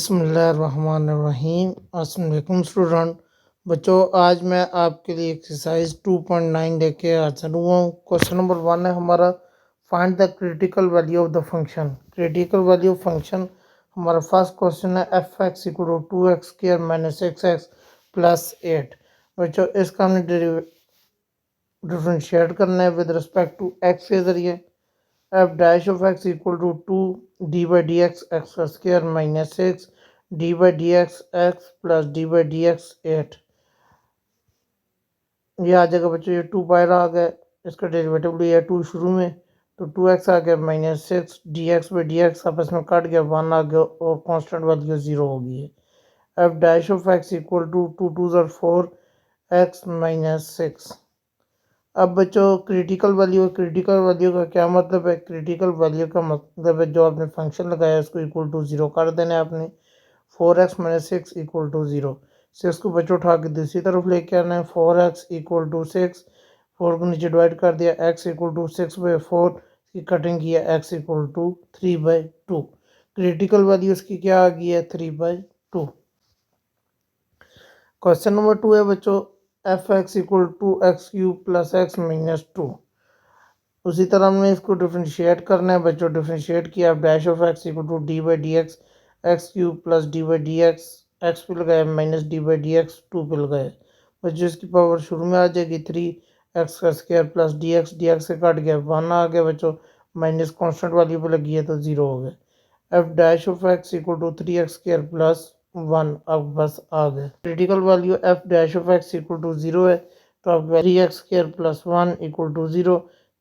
बिस्मिल्लाहिर्रहमानिर्रहीम। अस्सलाम वालेकुम स्टूडेंट। बच्चों, आज मैं आपके लिए एक्सरसाइज 2.9 लेके हाजिर हुआ हूँ। क्वेश्चन नंबर 1 है हमारा, find the critical value of the function. Critical value function हमारा फर्स्ट क्वेश्चन है F x equal to 2x² minus X plus 8। बच्चों, इसका हमने डिफ्रेंशिएट करना है विद रिस्पेक्ट टू एक्स के ज़रिए। F dash of x equal to 2 d by D x x का square minus 6 d by D x plus D by D x 8। ये आ जाएगा बच्चों, ये 2 बाहर आ गया, इसका डेरिवेटिव लिया 2 शुरू में, तो 2x आ गया minus 6 D x by D x आपस में कट गया, 1 आ गया और कांस्टेंट वैल्यू 0 हो गई है। F dash of x equal to 2 2 4 X minus 6। अब बच्चों, क्रिटिकल वैल्यू का क्या मतलब है? क्रिटिकल वैल्यू का मतलब है जो आपने फंक्शन लगाया उसको इक्वल टू 0 कर देना है आपने। 4x minus 6 equal to 0। 6 को बच्चों उठा के दूसरी तरफ लेके आना है। 4x इक्वल टू 6, 4 को नीचे डिवाइड कर दिया, x इक्वल टू 6/4 की कटिंग किया, x equal to 3/2। Critical value इसकी क्या आ गई है? 3/2। क्वेश्चन नंबर 2 है बच्चों, F x equal to X cube plus x minus 2। उसी तरह हमने इसको डिफ्रेंशिएट करना है बच्चों। डिफ्रेंशिएट किया, dash of x equal to D by D x X cube plus D by D x पे लगाया minus D by D X 2 पे लगाया। बच्चों, इसकी पावर शुरू में आ जाएगी 3x का स्क्वायर प्लस डी एक्स से कट गया, 1 आ गया बच्चों, माइनस कॉन्स्टेंट वैल्यू पे लगी है तो 0 हो गया। F dash of x equal to 3x square plus 1 अब बस आ गए। Critical value F dash of x equal to 0 है, तो अब 3x square plus 1 equal to 0,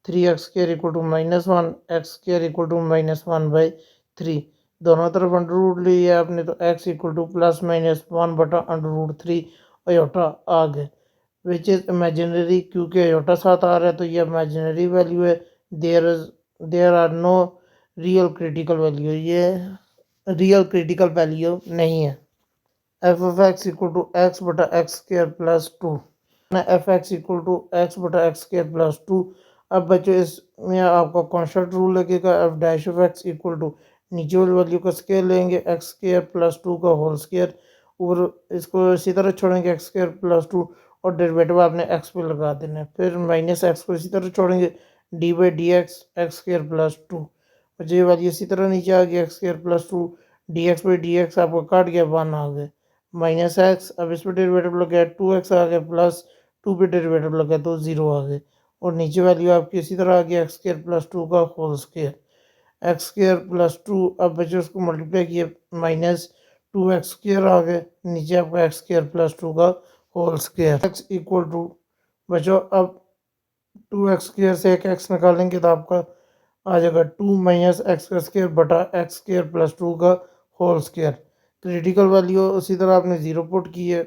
3x square equal to minus 1, x square equal to minus 1/3। दोनों तरफ under root लिया आपने, तो x equal to plus minus 1/√3 iota आ गए, विच इज़ इमेजिनरी। क्योंकि अयोटा साथ आ रहा है तो ये इमेजिनरी वैल्यू है। There are no real critical value, ये रियल क्रिटिकल वैल्यू नहीं है। F of x equal to x बटा x square plus 2, f x equal to x बटा एक्स स्क्वायर प्लस 2। अब बच्चों, इसमें आपका कॉन्स्टेंट रूल लगेगा। F dash of x equal to नीचे वाली वैल्यू का स्क्वायर लेंगे, एक्स स्क्वायर प्लस 2 का होल स्क्वायर, और इसको इसी तरह छोड़ेंगे, एक्स स्क्वायर प्लस 2, और डेरिवेटिव आपने एक्स पे लगा देना है। फिर माइनस एक्स को इसी तरह छोड़ेंगे, D by D x x square plus 2। बच्चों, ये वैल्यू इसी तरह नीचे आ गई, x square plus 2 D x by D x आपको काट गया, 1 आ गया माइनस एक्स। अब इस पर डेरिवेटिव लगा, 2x आ गया प्लस 2 पे डेरिवेटिव लगा तो 0 आ गए, और नीचे वैल्यू आपकी इसी तरह आ गई, एक्स स्क्वायर प्लस 2 का whole square, X square plus 2। अब बच्चों, उसको मल्टीप्लाई किए, माइनस 2x स्क्वायर आ गए, नीचे आपका एक्स स्क्वायर प्लस 2 का whole square. X equal to बच्चों, अब 2x स्क्वायर से एक x निकालेंगे तो आपका आ जाएगा 2 माइनस एक्स का स्क्वायर बटा एक्स स्क्वायर प्लस 2 का होल स्क्वायर। क्रिटिकल वैल्यू उसी तरह आपने 0 पुट की है,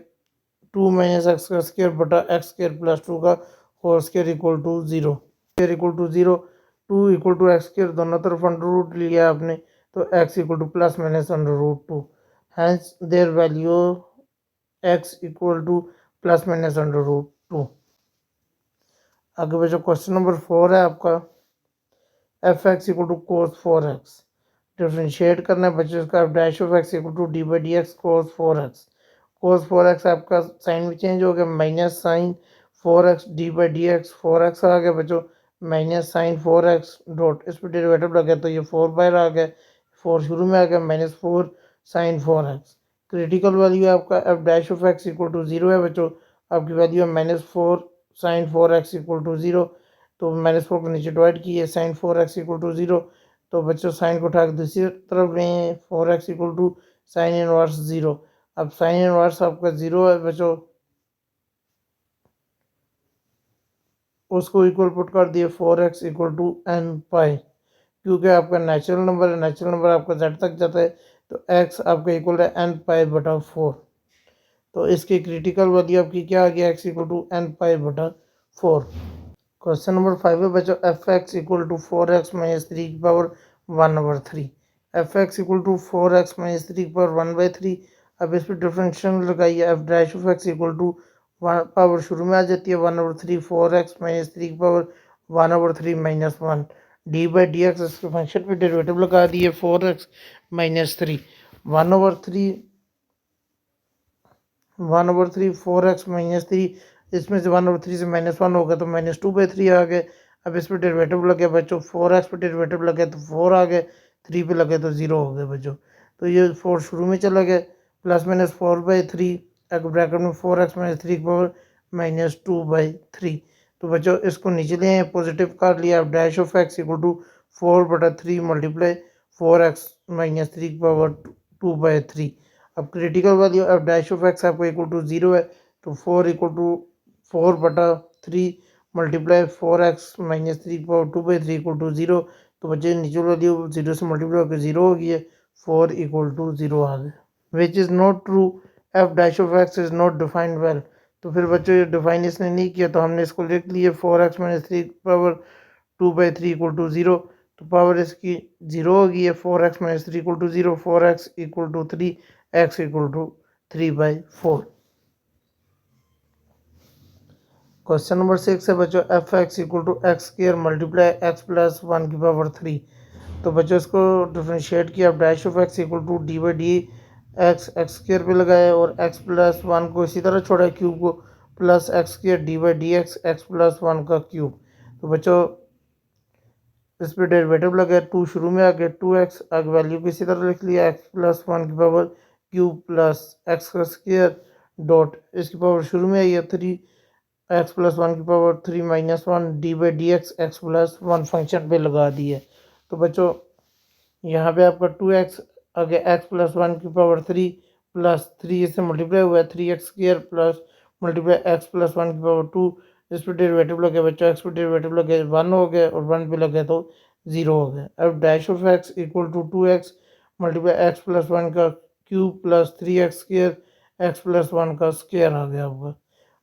2 माइनस एक्स का स्क्वायर बटा एक्स स्क्वायर प्लस 2 का whole square equal to 0, square equal to 0, 2 equal to X square दोनों तरफ अंडर रूट लिया आपने, तो x equal to plus minus under root 2, hence their value x equal to plus minus under root 2। आगे बच्चों, question number 4 है आपका, F x equal to cos 4x। Differentiate करना है बच्चों इसका, dash of x equal to D by D x cos 4x। Cos 4x आपका sign भी चेंज हो गया, minus sin 4x D by D X 4x आ गया बच्चों, माइनस साइन 4x डॉट, इस पर डेरिवेटिव लगा तो ये 4 बाहर आ गया, 4 शुरू में आ गया, minus 4 sine 4x। Critical value आपका f dash of x equal to 0 है बच्चों, आपकी वैल्यू है minus 4 sine 4x equal to 0, तो माइनस 4 को नीचे डिवाइड किए, साइन 4x इक्वल टू 0, तो बच्चों साइन को उठा के दूसरी तरफ लें, 4x equal to sine inverse 0। अब साइन इनवर्स आपका 0 है बच्चों, उसको इक्वल पुट कर दिए 4x इक्वल टू n पाई, क्योंकि आपका नेचुरल नंबर है, नेचुरल नंबर आपका z तक जाता है, तो x आपका इक्वल है n पाई बटा 4। तो इसकी क्रिटिकल वैल्यू आपकी क्या आ गया, x equal to n pi बटा 4। क्वेश्चन नंबर 5 है बच्चों, F x equal to 4x minus 3 की power 1/3। F x equal to 4x minus 3 की पावर 1/3। अब इस पर डिफरेंशियल लगाइए, F dash of x equal to power शुरू में आ जाती है 1/3, 4x माइनस 3 की power 1/3 minus 1, D by D x इसके फंक्शन पे डेरिवेटिव लगा दिए 4x माइनस 3, 1/3 1/3 4x माइनस 3, इसमें से 1/3 से -1 होगा तो -2/3 आ गए। अब इस पर डेरिवेटिव लगे बच्चों, 4x पे डेरिवेटिव लगे तो 4 आ गए, 3 पे लगे तो 0 हो गए बच्चों। तो ये 4 शुरू में चला गया, प्लस माइनस 4/3, अगर ब्रैकेट में 4x माइनस 3 की पावर -2/3। तो बच्चों इसको नीचे ले आए, पॉजिटिव कर लिया। अब dash of x equal to 4/3 multiply 4x minus 3 की पावर 2/3। अब critical value F dash of X आपको इक्वल टू 0 है, तो 4 equal to 4/3 multiply 4x minus 3 की पावर 2/3 इक्वल टू 0। तो बच्चे नीचे वैल्यू 0 से मल्टीप्लाई होकर 0 हो गई है, 4 इक्वल टू 0 आ गए। Which is not true, F dash of x is not defined well. तो फिर बच्चों ये डिफाइन इसने नहीं किया, तो हमने इसको लिख लिया 4x माइनस 3 की पावर 2/3 इक्वल टू 0। तो पावर इसकी 0 हो गई है, 4x minus 3 equal to 0, 4x equal to 3, x equal to 3/4। Question number 6 है बच्चों, F x equal to X square multiply x plus 1 की पावर 3। तो बच्चों इसको डिफ्रेंशिएट किया। अब dash of x equal to d/d X X square पे लगाया और x प्लस 1 को इसी तरह छोड़ा, क्यूब को, plus x square d/d x plus 1 का क्यूब। तो बच्चों इस पर डेरिवेटिव लगा, 2 शुरू में आ गया, 2x आगे वैल्यू को इसी तरह लिख लिया, x प्लस 1 की पावर क्यूब प्लस एक्स का स्क्र डॉट, इसकी पावर शुरू में आई है 3, एक्स प्लस 1 की power 3 minus 1 d/d x plus 1 function पे लगा दी है। तो बच्चों यहाँ पे आपका 2x आगे एक्स प्लस 1 की पावर 3 प्लस 3 इससे मल्टीप्लाई हुआ है, 3x² plus multiply x plus 1 की पावर 2। इस पर डेरिवेटिव लगे बच्चों, एक्स पर डेरिवेटिव लगे 1 हो गए और 1 पे लगे तो 0 हो गए। अब dash of x equal to 2x multiply x plus 1 का cube plus 3x² x plus 1 का स्क्वायर आ गया आपका।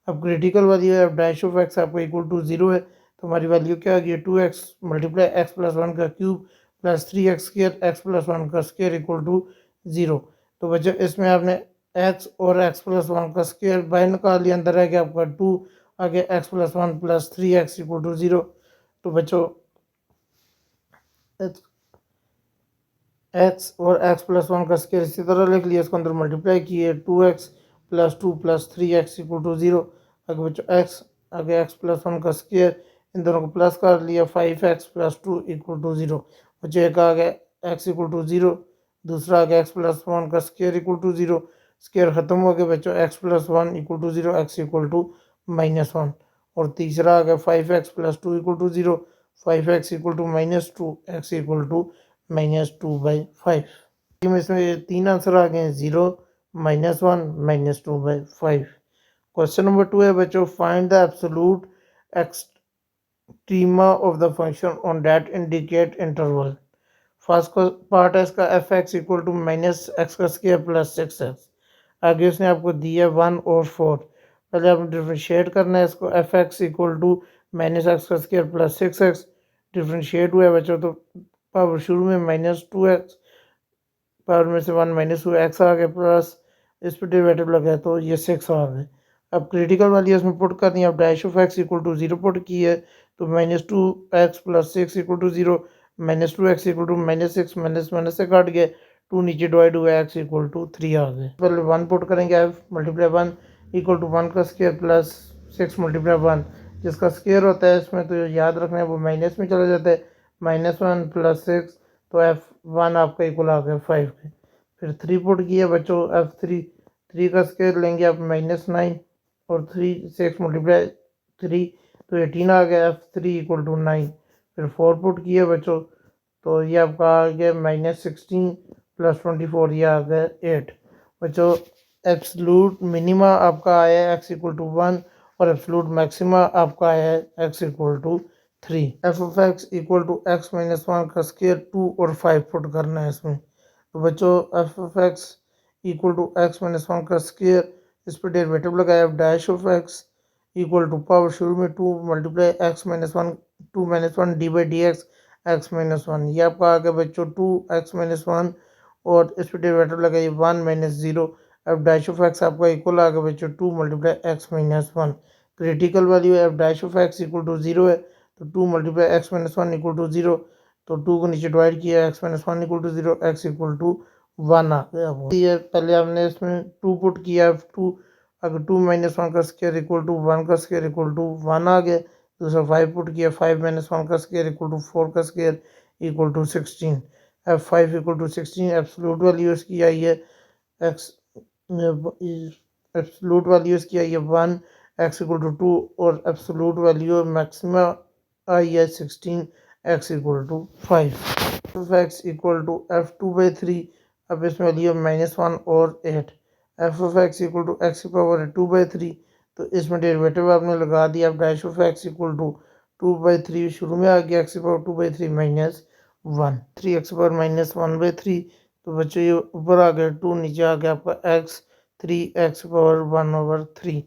अब क्रिटिकल वैल्यू है, अब डैश ऑफ एक्स आपको इक्वल टू 0 है, तो हमारी वैल्यू क्या आ गई है, 2x मल्टीप्लाई एक्स प्लस 1 का cube plus 3x² x plus 1 का स्क्वायर इक्वल टू 0। तो बच्चों इसमें आपने x और x प्लस 1 का स्क्वायर बाहर निकाल लिया, अंदर है कि आपका 2 आगे x plus 1 plus 3x equal to 0। तो बच्चों x और x प्लस 1 का स्क्वायर इसी तरह लिख लिया, इसको अंदर मल्टीप्लाई किए, 2x plus 2 plus 3x equal to 0। आगे बच्चों x आगे x प्लस 1 का स्क्वायर, इन दोनों को प्लस कर लिया, 5x प्लस 2 इक्वल टू 0। बच्चों एक आ गया x इक्वल टू 0, दूसरा आ गया x प्लस 1 का स्क्वायर इक्वल टू 0, स्क्वायर खत्म हो गया बच्चों, x plus 1 equal to 0, x equal to -1। और तीसरा आ गया 5x plus 2 equal to 0, 5x equal to -2, x equal to -2/5। इसमें 3 आंसर आ गए हैं, 0, -1, -2/5। क्वेश्चन नंबर 2 है बच्चों, find the absolute extrema of the function on that indicate interval. First part है इसका, F x equal to minus X का square plus 6x। आगे उसने आपको दिया 1 और 4। पहले आपने डिफ्रेंशिएट करना है इसको, F x equal to minus X का स्क्वायर प्लस 6x। डिफ्रेंशिएट हुआ है बच्चों, तो पावर शुरू में -2x, पावर में से 1 माइनस हुआ, एक्स आ गया, प्लस इस पर डेरिवेटिव लगा तो ये 6 आ गए। अब क्रिटिकल वाली इसमें पुट करनी है, अब dash of x equal to 0 put की है, तो -2x plus 6 equal to 0, -2x equal to -6, minus से काट गए, 2 नीचे डिवाइड हुआ, x इक्वल टू 3 आ गए। पहले 1 पुट करेंगे, f मल्टीप्लाई 1 इक्वल टू 1 का स्क्वायर प्लस 6 मल्टीप्लाई 1, जिसका स्क्वायर होता है इसमें तो याद रखना है वो माइनस में चला जाता है, -1 प्लस 6, तो f1 आपका इक्वल आ गया 5 के। फिर 3 पुट किया बच्चों, f3 का स्क्वायर लेंगे आप -9 और 6 मल्टीप्लाई 3 तो 18 आ गया, f3 इक्वल टू 9। फिर 4 पुट किया बच्चों, तो ये आपका आ गया -16 प्लस 24, ये आ गया 8। बच्चों एब्सलूट मिनिमा आपका आया है x इक्वल टू 1 और एब्सलूट मैक्सिमा आपका आया है x equal to 3। F of x equal to x minus 1 का स्क्वायर 2 और 5 पुट करना है इसमें। तो बच्चों F of x equal to x minus 1 का स्क्वायर, इस पर डेरिवेटिव लगाया, dash of x equal to power शुरू में 2 multiply x minus 1 2 minus 1 d/d x minus 1, ये आपका आ गया बच्चों 2x माइनस 1 और इस पर डेरिवेटिव लगाइए 1 माइनस 0। अब डैश ऑफ एक्स आपका इक्वल आ गया बच्चों 2 multiply x minus 1। Critical value है, अब dash of x equal to 0 है, तो 2 multiply x minus 1 equal to 0, तो 2 को नीचे डिवाइड किया, x minus 1 equal to 0, x equal to one आ गया वो ये पहले हमने इसमें टू पुट किया एफ टू अगर टू माइनस वन का स्क्वायर इक्वल टू वन का स्क्वायर इक्वल टू वन आ गया दूसरा फाइव पुट किया फाइव माइनस वन का स्क्वायर इक्वल टू फोर का square equal to 16 F five equal to 16 absolute value इसकी आई है एक्स एब्सोल्यूट वैल्यू इसकी आई है one X equal to two और एब्सोल्यूट वैल्यू मैक्सिमा आई है 16 X equal to 5 F x equal to F two by three अब इसमें वैल्यू माइनस वन और 8 F of x equal to x की पावर टू बाई थ्री तो इसमें derivative आपने लगा दिया अब dash of x equal to two by three शुरू में आ गया एक्स की power two by three minus one three X power minus one by three तो बच्चों ये ऊपर आ गया टू नीचे आ गया आपका x three X power one over three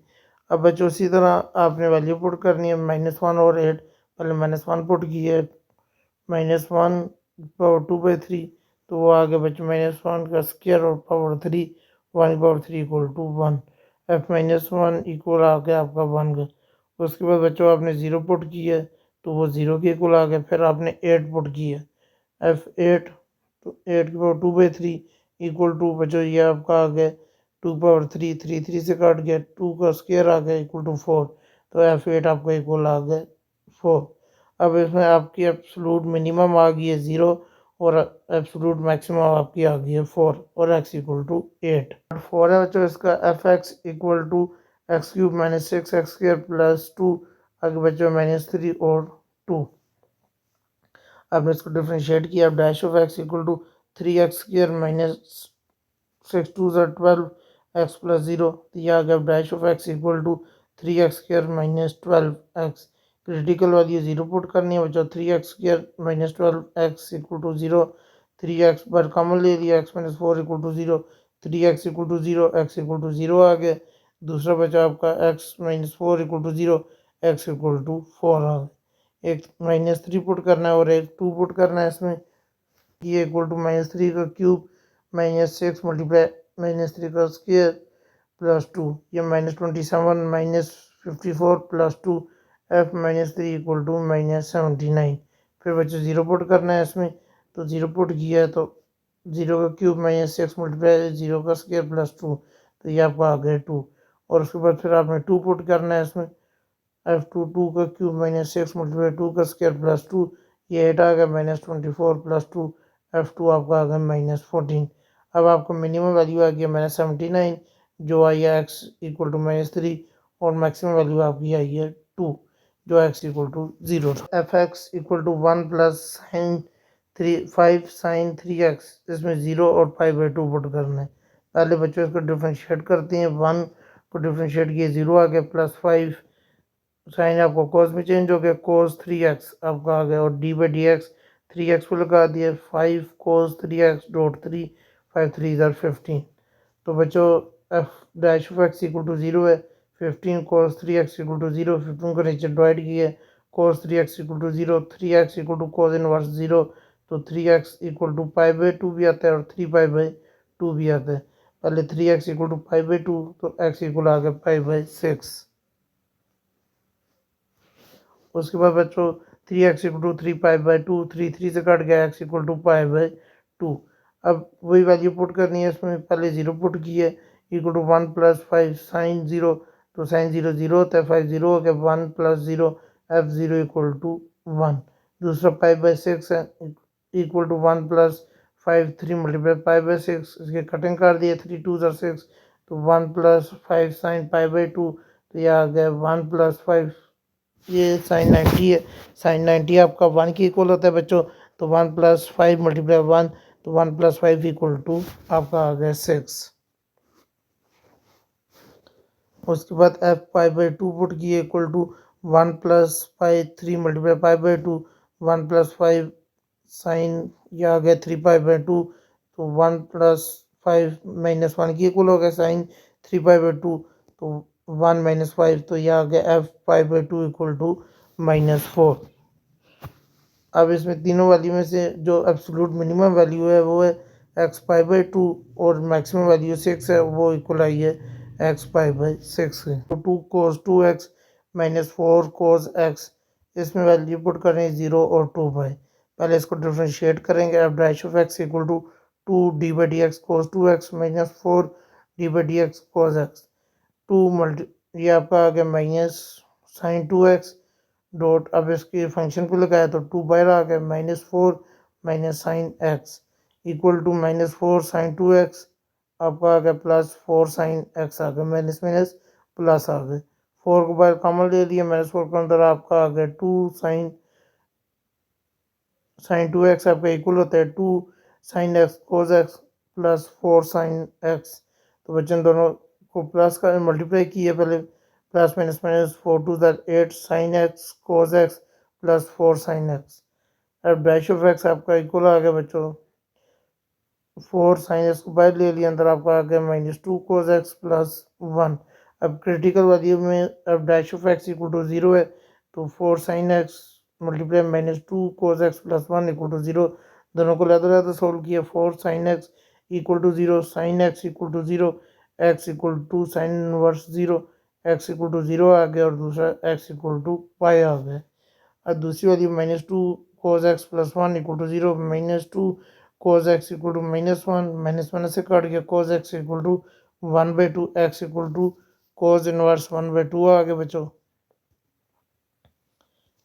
अब बच्चों इसी तरह आपने वैल्यू पुट करनी है माइनस वन और 8 पहले माइनस वन पुट की है minus one power two by three तो वो आ गया बच्चों माइनस वन का स्क्वायर और power three one power three equal to one f minus one equal आ गया आपका वन का उसके बाद बच्चों आपने ज़ीरो पुट किया है तो वो ज़ीरो के इक्वल आ गया फिर आपने 8 पुट किया एफ 8 तो 8 की power two by three equal to बच्चों ये आपका आ गया two power three three three से काट गया टू का स्क्वायर आ गया इक्वल टू फोर तो एफ 8 आपका इक्वल आ गया फोर अब इसमें आपकी एब्सोल्यूट मिनिमम आ गई है ज़ीरो और एब्सोल्यूट मैक्सिमम आपकी आ गई है फोर और एक्स इक्वल टू 8 फोर है बच्चों इसका F x equal to X cube minus six X square plus two आगे बच्चों माइनस थ्री और टू आपने इसको डिफ्रेंशिएट किया अब dash of x equal to three X square minus six two ज़ा 12 एक्स प्लस ज़ीरो तो यह आ गया dash of x equal to three X square minus 12 X critical value zero put करनी है बच्चों three X square minus 12 X equal to zero three X पर common ले लिया X minus four equal to zero three x equal to zero x equal to zero आ गया दूसरा बचा आपका x minus four equal to zero x equal to four आ गया एक माइनस थ्री पुट करना है और एक टू पुट करना है इसमें ये इक्वल टू माइनस थ्री का cube minus six multiply minus three का स्क्वायर प्लस टू ये minus 27 minus 54 plus two F minus three equal to minus 79 फिर बच्चे ज़ीरो पुट करना है इसमें तो ज़ीरो पुट किया है तो ज़ीरो का cube minus six multiply zero का स्क्वायर प्लस टू तो ये आपका आ गया टू और उसके बाद फिर आपने टू पुट करना है इसमें एफ टू टू का cube minus six multiply two का स्क्वायर प्लस टू ये 8 आ गया minus 24 plus two F to आपका आ गया माइनस 14 अब आपको मिनिमम वैल्यू आ गया माइनस 79 जो आई है x equal to minus three और मैक्सिमम वैल्यू आपकी आई है टू जो x equal to zero f x equal to one plus sine three five sine three x इसमें ज़ीरो और फाइव बाई टू पुट करना है पहले बच्चों इसको डिफ्रेंशिएट करते हैं वन को डिफ्रेंशिएट किए ज़ीरो आ गया प्लस फाइव साइन आपको कोस में चेंज हो गया कोस थ्री एक्स आपका आ गया और d by D x three x को लगा दिया five cos three x dot three five three इधर 15 तो बच्चों f dash of x equal to zero है 15 cos three x equal to zero 15 को नीचे डिवाइड किया cos three x equal to zero three x equal to cos inverse zero तो three x equal to pi by two भी आता है और three pi by two भी आता है पहले three x equal to pi by two तो एक्स इक्वल आ गया पाई बाई सिक्स उसके बाद बच्चों three x equal to three pi by two three three से कट गया x equal to pi by two अब वही वैल्यू पुट करनी है इसमें पहले ज़ीरो पुट की है equal to one plus five sine zero तो साइन ज़ीरो ज़ीरो होता है फाइव ज़ीरो हो गया one plus zero f zero equal to one दूसरा पाई बाई सिक्स है equal to one plus five three multiply pi by six इसके cutting कर दिए थ्री टू ज़र सिक्स तो one plus five sine pi by two तो यह आ गया वन प्लस फाइव ये साइन 90 है साइन 90 आपका वन के इक्वल होता है बच्चों तो one plus five multiply one तो one plus five equal to आपका आ गया सिक्स उसके बाद f pi by two put किए equal to one plus five three multiply pi by two one plus five sine ये आ गया थ्री पाई बाई टू तो one plus five minus one की इक्वल हो गया sine three pi by two तो one minus five तो यह आ गया f pi by two equal to minus four अब इसमें तीनों वैल्यू में से जो एब्सोल्यूट मिनिमम वैल्यू है वो है एक्स पाई बाई टू और मैक्सिमम वैल्यू सिक्स है वो इक्वल आई है एक्स पाई बाई सिक्स तो two cos two x minus four cos x इसमें वैल्यू पुट करें ज़ीरो और टू बाई पहले इसको डिफ्रेंशिएट करेंगे f dash of x equal to two D by D x cos 2x minus 4 d by D x cos x two multi ये आपका आ गया माइनस साइन 2x डॉट अब इसके फंक्शन को लगाया तो 2 बाहर आ गया -4 minus sine x equal to -4 sine 2x आपका आ गया +4 साइन एक्स आ गया माइनस माइनस प्लस आ गए 4 को बाहर कॉमन ले लिया -4 के अंदर आपका आ गया 2 साइन 2x आपका इक्वल होता है 2 sine x cos x plus 4 sine x तो बच्चों दोनों को प्लस का मल्टीप्लाई किया पहले plus minus minus 4 to that 8 sine x cos x plus 4 sine x अब डैश ऑफ एक्स आपका इक्वल आ गया बच्चों 4 साइन एक्स को बाहर ले लिया अंदर आपका आ गया -2 कोस एक्स प्लस 1 अब क्रिटिकल वैल्यू में अब dash of x equal to 0 है तो 4 sine x multiply -2 cos x plus 1 equal to 0 दोनों को लहदा लहदा सोल्व किया 4 sine x equal to 0 sine x equal to 0 x equal to sine inverse 0 x equal to 0 आ गया और दूसरा एक्स इक्वल टू पाई आ गया और दूसरी वाली -2 cos x plus 1 equal to 0 -2 cos x equal to -1 minus से कट गया cos x equal to 1/2 x equal to cos inverse 1/2 आ गया बच्चों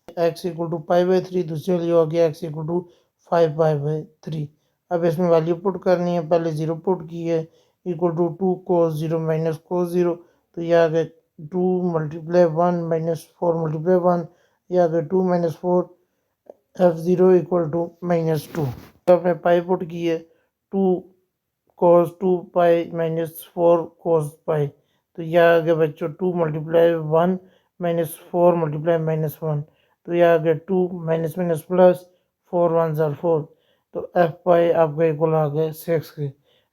एक्स इक्वल टू पाई/3 दूसरी वाली हो गया एक्स इक्वल टू 5 पाई/3 अब इसमें वैल्यू पुट करनी है पहले 0 पुट की है equal to 2 cos 0 minus cos 0 तो यह आ गया 2 मल्टीप्लाई 1 -4 मल्टीप्लाई 1 यह आ गया 2 -4 f0 इक्वल टू -2 आपने पाई पुट की है 2 कोस 2 पाई -4 कोस पाई तो यह आ गया बच्चों 2 मल्टीप्लाई 1 -4 मल्टीप्लाई -1 तो यह आ गया 2 माइनस माइनस प्लस 4 1 ज़ार 4 तो एफ पाई आपका इक्वल आ गया 6 के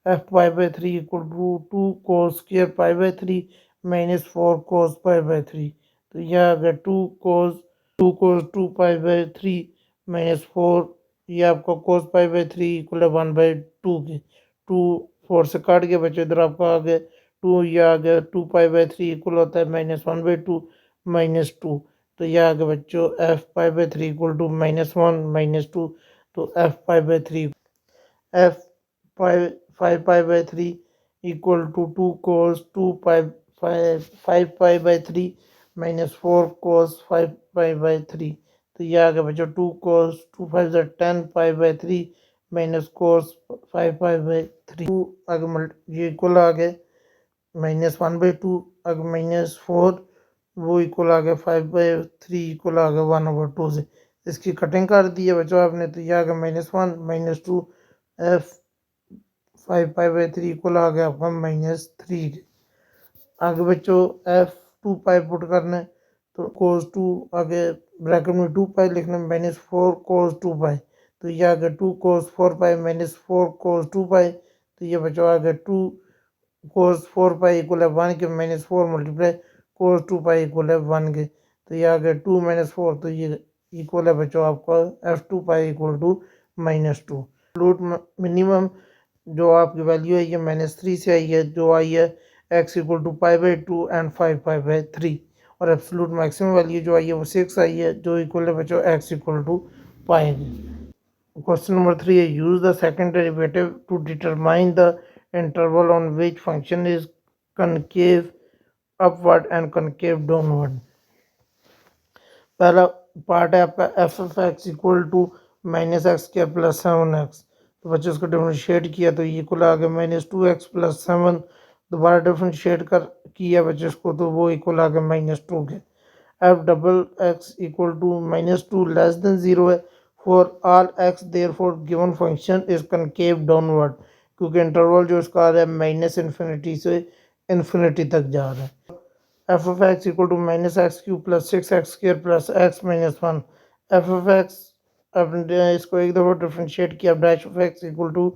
एफ पाई/3 इक्वल टू 2 कोस स्क्वायर पाई/3 -4 कोस पाई/3 तो यह आ गया 2 कोस 2 पाई/3 -4 ये आपका कोस पाई/3 इक्वल है 1/2 के 2 4 से काट के बच्चे इधर आपका आ गया 2 ये आ गया 2 पाई/3 इक्वल होता है -1/2 -2 तो यह आ गया बच्चों एफ पाई/3 इक्वल टू -1 -2 तो एफ पाई/3 एफ पाई 5 पाई/3 इक्वल टू 2 कोस 2 पाई 5 पाई/3 -4 कोस 5 पाई/3 तो यह आ गया बच्चों 2 कोस 2 5 10 पाई/3 माइनस कोस 5 पाई/3 अगर ये इक्वल आ गया -1/2 अगर -4 वो इक्वल आ गया 5/3 इक्वल आ गया 1/2 से इसकी कटिंग कर दी है बच्चों आपने तो यह आ गया -1 -2 एफ 5 पाई/3 इक्वल आ गया आपका -3 आगे बच्चों एफ 2 पाई पुट करना है तो कोस 2 आगे ब्रैकेट में 2 पाई लिखना है -4 कोस 2 पाई तो यह आ गया 2 कोस 4 पाई -4 कोस 2 पाई तो ये बच्चों आ गया 2 कोस 4 पाई इक्वल है 1 के -4 मल्टीप्लाई कोस 2 पाई इक्वल है 1 के तो ये आ गया 2 -4 तो ये इक्वल है बच्चों आपका f2 pi equal to -2 root minimum जो आपकी वैल्यू है ये -3 से आई है जो आई है x इक्वल टू पाई/2 एंड 5 पाई/3 और एब्सोल्यूट मैक्सिमम वैल्यू जो आई है वो 6 आई है जो इक्वल है बच्चों x equal to pi question number 3 है use the second derivative to determine the interval on which function is concave upward and concave downward पहला पार्ट है आपका f of x equal to -x² plus 7x तो बच्चे उसको differentiate किया तो ये इक्वल आ गया -2x प्लस 7 दोबारा डिफ्रेंशिएट कर किया बच्चे उसको तो वो इक्वल आ गया -2 के f double x equal to -2 less than 0 है for all x therefore given function is concave downward क्योंकि इंटरवल जो इसका आ रहा है -इन्फिनिटी से इन्फिनिटी तक जा रहा है f of x equal to -x³ plus 6x² plus x -1 f of x अपने इसको एक दफ़ा डिफ्रेंशिएट किया dash of x equal to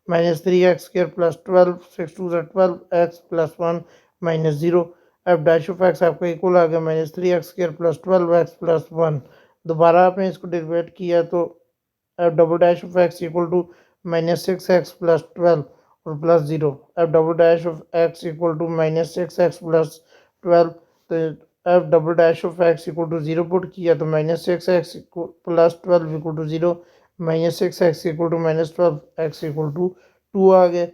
-3x² plus 12 6 2 12 x plus 1 -0 f dash of x आपका इक्वल आ गया -3x² प्लस 12x प्लस 1 दोबारा आपने इसको डिवाइड किया तो f double dash of x equal to -6x plus 12 और plus 0 f double dash of x equal to -6x plus 12 तो f double dash of x equal to 0 put किया तो -6x plus 12 equal to 0 -6x equal to -12 x equal to two आ गए।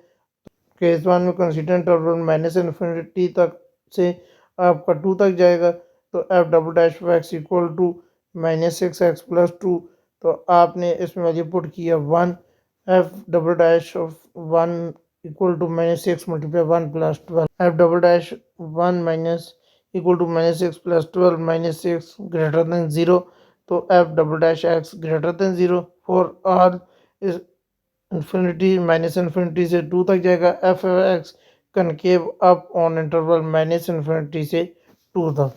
Case one में consider interval minus infinity तक से आपका two तक जाएगा, तो f double dash of x equal to minus six x plus two. तो आपने इसमें वैल्यू पुट किया one, f double dash of one equal to minus six multiply one plus twelve, f double dash one minus equal to minus six plus twelve minus six greater than zero. तो f double dash x greater than zero for r is infinity minus infinity से two तक जाएगा। F x concave up on interval minus infinity से two तक।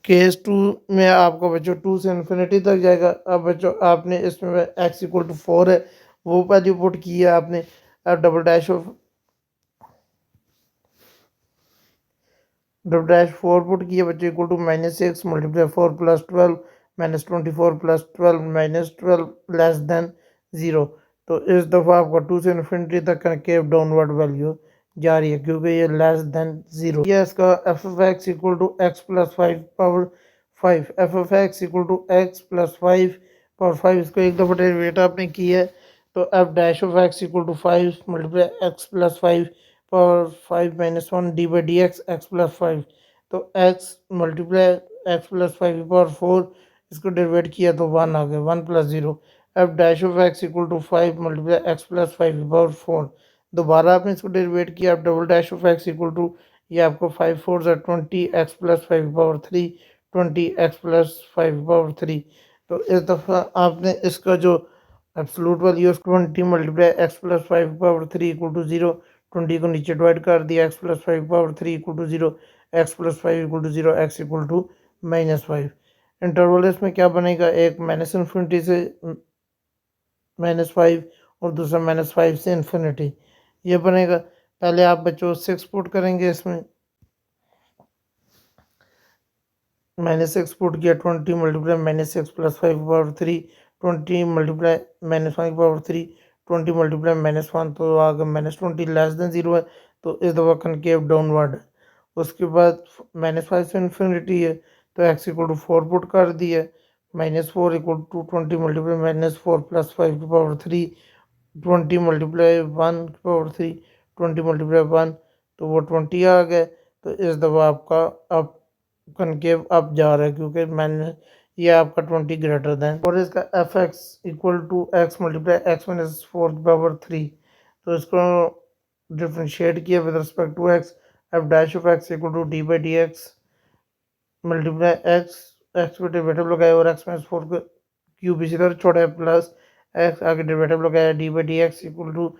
Case to में आपका बच्चों to से इन्फिनिटी तक जाएगा। अब बच्चों आपने इसमें एक्स इक्वल टू फोर है वो वैल्यू पुट की है आपने, f double dash of double dash four put किया बच्चों equal to minus six multiply four plus twelve minus twenty four plus twelve minus twelve less than zero. तो इस दफ़ा आपका टू से इन्फिनिटी तक कनकेव डाउनवर्ड वैल्यू जा रही है क्योंकि ये लेस देन ज़ीरो। ये इसका f of x equal to x plus five power five, f of x equal to x plus five power five, इसको एक दफ़ा डेरिवेट आपने किया है। तो f dash of x equal to five multiply x plus five power five minus one d by D x x plus five. तो x multiply x plus five power four, इसको derivate किया तो one आ गया, one plus zero. F dash of x equal to five multiply x plus five power four, दोबारा आपने इसको derivate किया। आप double dash of x equal to, ये आपको फाइव फोर ज़ा twenty x plus five power three, twenty x plus five power three. तो इस दफ़ा आपने इसका जो absolute value twenty multiply x plus five power three equal to zero, twenty को नीचे डिवाइड कर दिया, x plus five power three equal to zero, x plus five equal to zero, x equal to minus five. Interval इसमें क्या बनेगा, एक minus infinity से minus five और दूसरा माइनस फाइव से इन्फिनिटी, ये बनेगा। पहले आप बच्चों सिक्स पुट करेंगे इसमें, माइनस सिक्स पुट किया, twenty multiply minus six plus five power three, twenty multiply minus five power three, twenty multiply minus one, तो आगे minus twenty less than zero है, तो इस दफ़ा कनकेव डाउनवर्ड है। उसके बाद माइनस फाइव से इन्फिनिटी है, तो x equal to four put कर दिया, minus four equal to twenty multiply minus four plus five की power three, twenty multiply one की power three, twenty multiply one, तो वो ट्वेंटी आ गए। तो इस दफ़ा आपका अब कनकेव अप जा रहा है क्योंकि मैंने ये आपका ट्वेंटी ग्रेटर देन, और इसका F x equal to x multiply x minus four की पावर थ्री। तो इसको डिफ्रेंशिएट किया with respect to x, f dash of x equal to D by D x multiply x, x को derivative लगाया और x minus four को cube इसी तरह छोड़ा है, प्लस एक्स आगे डेरिवेटिव लगाया, d by D x equal to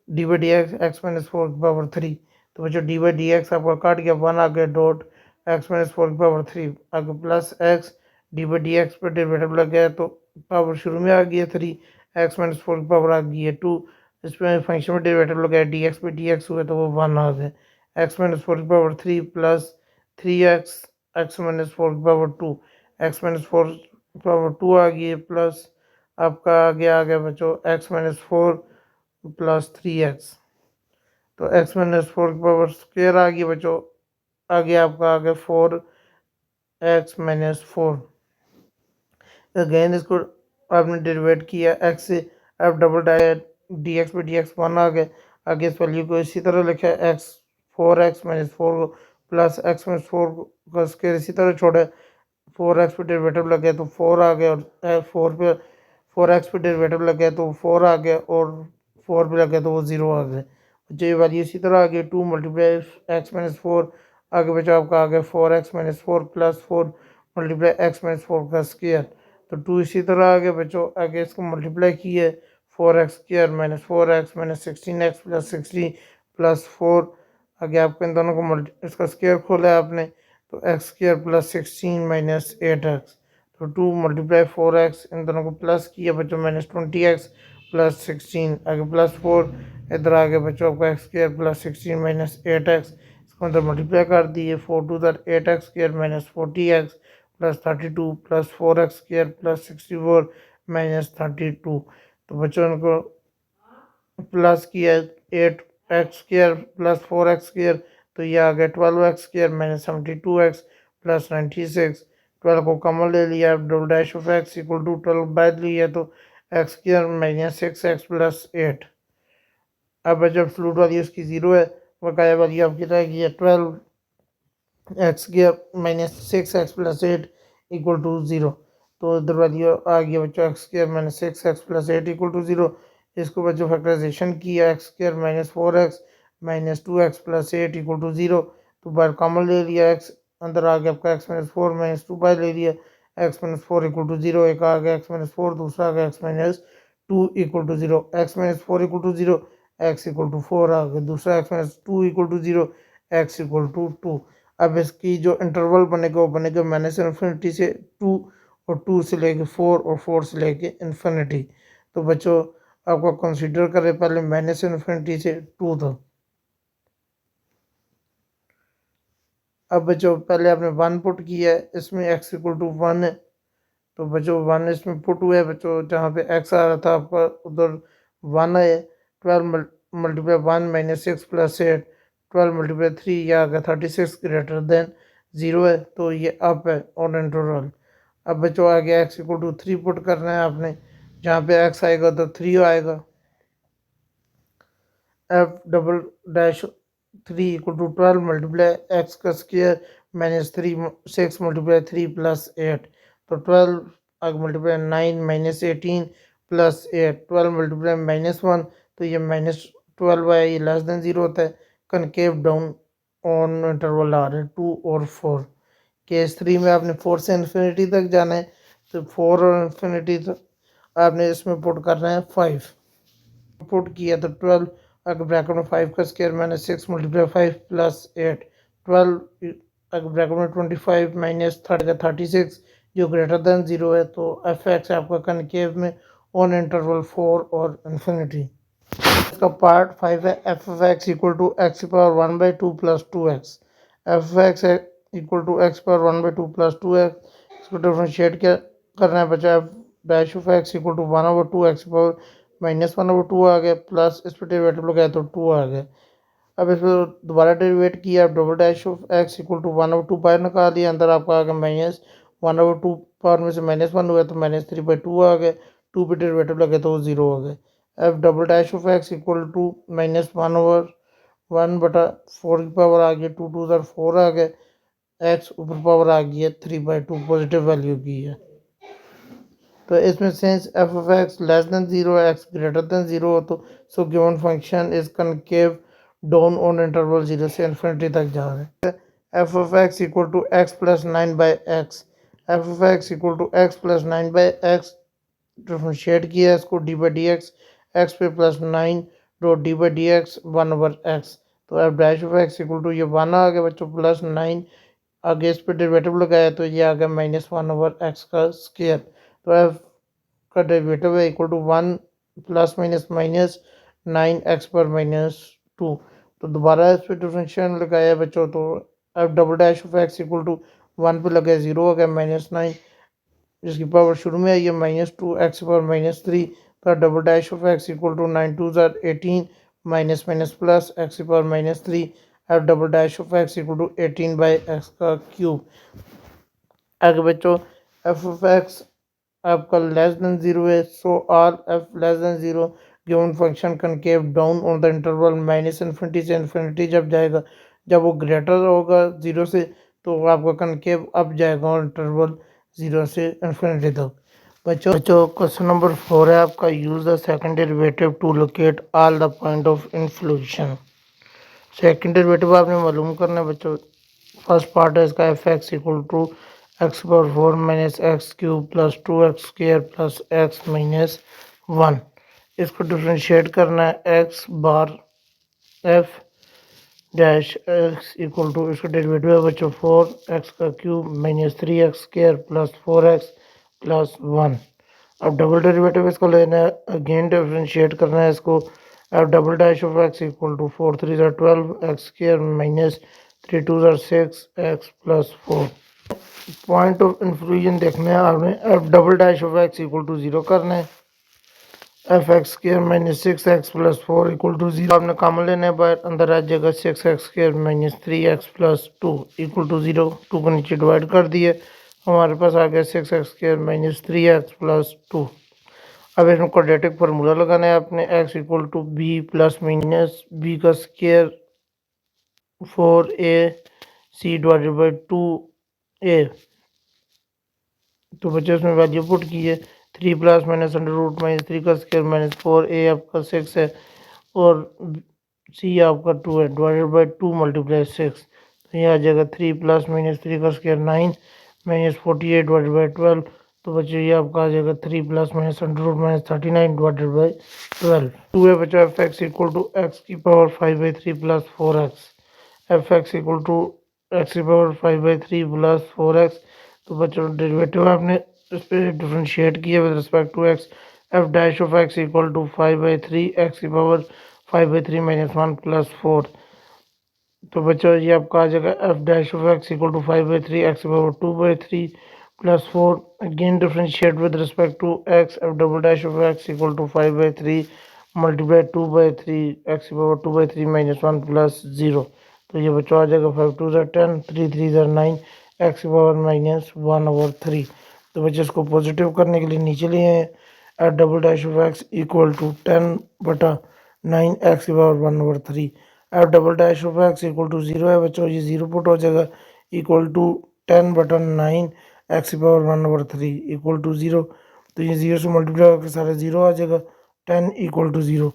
D by D x x minus four की पावर थ्री। तो बच्चों डी बाई डी एक्स आपका काट गया, वन आ गया डॉट एक्स माइनस फोर की पावर थ्री, आगे plus x D by D x पर डेरिवेटिव लग गया तो पावर शुरू में आ गई है थ्री, एक्स माइनस फोर की पावर आ गई है टू, इसमें फंक्शन में डेरिवेटिव लगाया डी एक्स पे डी एक्स हुआ तो वो वन आ गया, एक्स माइनस फोर की power three plus three x x minus four की power to, x minus four की पावर टू आ गई है, प्लस आपका आ गया बच्चों x minus four plus three x, तो एक्स माइनस फोर की पावर स्क्वेयर आ गई बच्चों, आगे आपका आ गया four x minus four. Again इसको आपने डेरिवेट किया एक्स से, एफ डबल डी एक्स पे डी एक्स वन आ गए, आगे इस वैल्यू को इसी तरह लिखा है x four x minus four plus x minus four का स्क्वायर इसी तरह छोड़ा, फोर एक्स पे डेरिवेटिव लग गया तो फोर आ गया, और फोर पे फोर एक्स पे डेरिवेटिव लग गया तो फोर आ गया, और फोर पे लग गया तो वो ज़ीरो आ गया। जो ये वैल्यू इसी तरह आ गई, to multiply x minus four, आगे बचा आपका आ गया four x minus four plus four multiply x minus four का स्क्वायर, तो टू इसी तरह आगे बच्चों आगे इसको मल्टीप्लाई किए, four x square minus four x minus sixteen x plus sixteen plus four, आगे आपको इन दोनों को इसका स्क्वायर खोला है आपने, तो x square plus sixteen minus eight x, तो टू मल्टीप्लाई फोर एक्स, इन दोनों को प्लस किया बच्चों minus twenty x plus sixteen, आगे प्लस फोर, इधर आगे बच्चों आपका x square plus sixteen minus eight x, इसको अंदर मल्टीप्लाई कर दिए, फोर टू दर eight x square minus forty x plus thirty two plus four x square plus sixty four minus thirty two. तो बच्चों इनको प्लस किया eight x square plus four x square, तो ये आ गया twelve x square minus seventy two x plus ninety six, twelve को common ले लिया, double dash of x equal to twelve बाहर लिया तो x square minus 6x plus 8। अब जब फ्लूट वाली उसकी 0 है, बकाया वाली आपकी रहेगी 12x square minus 6x plus 8 equal to 0। तो इधर वाली आ गया बच्चों x square minus 6x plus 8 equal to 0। इसको बच्चों फैक्टराइजेशन किया x square minus 4x minus 2x plus 8 equal to 0। तो बाहर कॉमन ले लिया, एक्स अंदर आ गया आपका एक्स माइनस 4 माइनस 2 बाहर ले लिया, एक्स माइनस 4 इक्वल टू 0। एक आ गया एक्स माइनस 4, दूसरा आ गया x minus 2 equal to 0। X minus 4 equal to 0, x equal to 4 आ गया, दूसरा x minus 2 equal to 0, x equal to 2। अब इसकी जो इंटरवल बनेगा वो बनेगा माइनस इन्फिनिटी से 2 और 2 से लेके 4 और 4 से लेके इन्फिनिटी। तो बच्चों आपको कंसीडर करें पहले माइनस इन्फिनिटी से 2 तक। अब बच्चों पहले आपने 1 पुट किया है, इसमें x इक्वल टू 1 है, तो बच्चों 1 इसमें पुट हुआ है बच्चों, जहाँ पे x आ रहा था आपका उधर 1 है। 12 मल्टीप्लाई 1 माइनस 6 प्लस 8, 12 मल्टीप्लाई 3 ये आ गया 36 ग्रेटर देन 0 है, तो ये अप है और इंटरवल। अब बच्चों आ गया x इक्वल टू 3 पुट करना है आपने, जहाँ पे x आएगा तो 3 आएगा। F double dash 3 equal to 12 multiply x का स्क्वायर माइनस 3 6 मल्टीप्लाई 3 प्लस 8, तो 12 आगे multiply 9 minus 18 plus 8, 12 multiply minus 1, तो ये माइनस 12 है, ये लेस देन 0 होता है। कनकेव डाउन ऑन इंटरवल आ रहे हैं 2 और 4। केस 3 में आपने 4 से इन्फिनिटी तक जाना है, तो 4 और इन्फिनिटी तक आपने इसमें पुट करना है 5। पुट किया तो 12 अगर ब्रैकेट में 5 का स्क्वायर माइनस 6 मल्टीप्लाई 5 प्लस 8, 12 अगर ब्रैकेट में 25 माइनस 36 जो ग्रेटर देन 0 है, तो एफ एक्स आपका कनकेव में ऑन इंटरवल 4 और इन्फिनिटी। इसका पार्ट 5 है, f of x equal to x power 1/2 plus 2x। F x equal to x power 1/2 plus 2x, इसको डिफ्रेंशिएट क्या करना है बच्चा, dash of x equal to 1/2 x power minus 1/2 आ गया, प्लस इस पर डेरिवेटिव लगाया तो 2 आ गया। अब इसको दोबारा डेरिवेट किया, double dash of x equal to 1/2 बाहर निकाल दिया, अंदर आपका आ गया माइनस 1/2, पावर में से माइनस 1 हुआ तो माइनस 3/2 आ गया, 2 पे डेरिवेटिव लगे तो वो 0 हो गया। अब double dash of x equal to minus 1/1/4 की पावर आ गई, 2 2 4 आ गया, एक्स ऊपर पावर आ गई है 3/2 पॉजिटिव वैल्यू की है। तो इसमें since f of x less than 0 x greater than 0 हो, तो so given function is concave down on interval 0 से इन्फिनिटी तक जा रहे हैं। F of x equal to x plus 9/x, f of x equal to x plus 9/x differentiate किया है इसको डी बाई डी एक्स पे plus 9 dot d by D x 1/x, तो f dash of x equal to ये 1 आ गया बच्चों, plus 9 आगे इस पर डेरिवेटिव लगाया तो ये आ गया माइनस 1/x का स्क्वायर। तो एफ का डेरिवेटिव है equal to 1 plus minus minus 9x पर माइनस 2, तो दोबारा इस पर डिफरेंशियल लगाया बच्चों, तो f double dash of x equal to 1 पे लगा 0 हो गया माइनस 9, जिसकी पावर शुरू में आई है माइनस 2 एक्स पर माइनस 3, तो double dash of x equal to 9 2 18 minus minus plus x पर minus 3, f double dash of x equal to 18/x का क्यूब। आगे बच्चों एफ ऑफ एक्स आपका लेस देन 0 है, सो r f less than 0 given function concave down on the interval minus infinity से infinity जब जाएगा, जब वो ग्रेटर होगा 0 से तो आपका कनकेव अप जाएगा और इंटरवल 0 से इन्फिनिटी तक। बच्चों क्वेश्चन नंबर 4 है आपका, use the second derivative to locate all the point of inflection. Second derivative आपने मालूम करना है बच्चों। फर्स्ट पार्ट है इसका F x equal to x power 4 minus x cube plus 2x square plus x minus 1, इसको डिफ्रेंशिएट करना है एक्स बार f dash x equal to, इसका डेरिवेटिव है बच्चों 4x का cube minus 3x square plus 4x plus 1। अब double derivative इसको लेना है, अगेन डिफ्रेंशिएट करना है इसको, अब double dash of x equal to 4 3 12 x square minus 3 2 6 x plus 4। Point of inflection देखना है आपने, f double dash of x equal to 0 करना है, F x square minus 6x plus 4 equal to 0 आपने कॉमन लेना है, बाहर अंदर आ जाएगा 6x square minus 3x plus 2 equal to 0, 2 को नीचे डिवाइड कर दिए, हमारे पास आ गया 6x square minus 3x plus 2। अब इसमें क्वाड्रेटिक फार्मूला लगाना है आपने, x equal to b plus minus b का square 4ac divided by 2a। तो बच्चे उसमें वैल्यू पुट की है 3 plus minus under root minus 3 का स्क्वायर माइनस 4a आपका 6 है और c आपका 2 है डिवाइडेड बाई 2 मल्टीप्लाई 6। तो ये आ जाएगा 3 प्लस माइनस 3 का स्क्वायर 9 माइनस 48 डिवाइडेड बाई 12। तो बच्चों ये आपका आ जाएगा 3 plus minus under root minus 39 divided by 12। 2 है बच्चों F x equal to x की power 5/3 plus 4x। F x equal to x की पावर 5/3 प्लस 4x। तो बच्चों डेरिवेटिव आपने इस पर डिफ्रेंशिएट किया with respect to x. F dash of x equal to 5/3 x की पावर 5/3 माइनस 1 प्लस 4। तो बच्चों ये आपका आ जाएगा f dash of x equal to 5/3 x की power 2/3 plus 4। Again differentiate with respect to x. F double dash of x equal to 5/3 multiply 2/3 x की power 2/3 minus 1 plus 0। तो ये बच्चों आ जाएगा 5 2 10 3 3 9 एक्स की पावर माइनस 1/3। तो बच्चे इसको पॉजिटिव करने के लिए नीचे लिए हैं। At double dash of x equal to 10/9 x की power 1/3। At double dash of x equal to 0 है बच्चों, ये 0 पुट हो जाएगा इक्वल टू 10/9 एक्स की पावर 1/3 इक्वल टू 0। तो ये 0 से मल्टीप्लाई होकर सारा 0 आ जाएगा 10 equal to 0